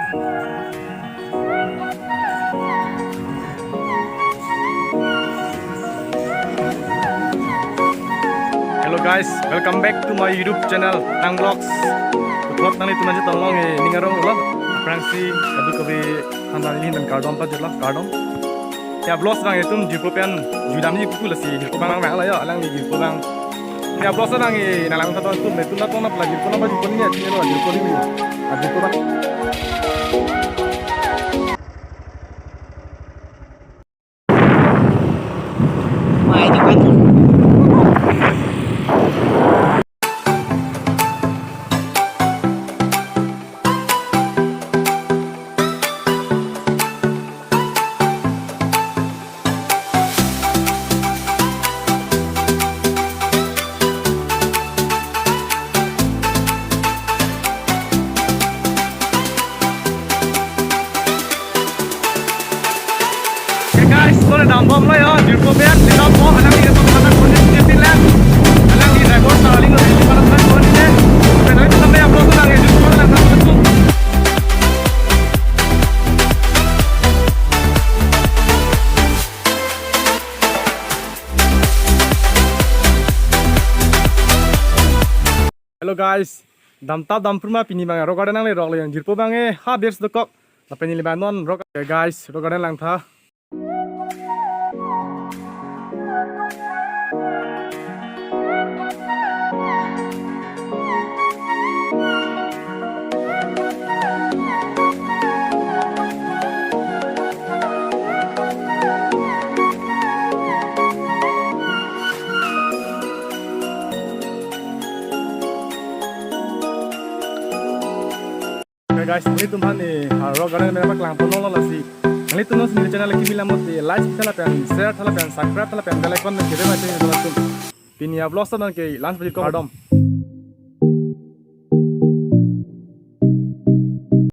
Hello guys, welcome back to my YouTube channel Nang Vlogs. Buat nang itu nanti tolong ningarong ulah aprangsi kadu kabe handan ini dan kardom pa jelah kardom. Ya vlogs nang itu jipo pen judam ni kuku lasi jipo bang bang lah ya alang ni jipo bang. Ya vlogs nang ini nalang tato itu metu na tong na pala jipo na ba jipo ni ya jipo jipo ni jipo bang. Mai di kan. Guys, kalau dah bom lah ya, jipo pen dah bom alang ni tu mana kondisi jetin lah. Alang ni record saling ni di mana mana kondisi. Pen itu sampai yang vlog nang jipo alang tak betul. Hello guys, dam purma pini bang rock garden nang le rock le yang jipo bang ha beers dekok. Tapi ni Lebanon rock guys, rock garden lang tha. Guys, ini tuh nih, rock garden mereka kelang penolong lah sih. Ini tuh nasi di channel Kimi Lamot di like telah pen, share telah pen, subscribe telah pen, bell icon dan kira macam itu langsung. Pini ya vlog sedang ke launch baju kardom.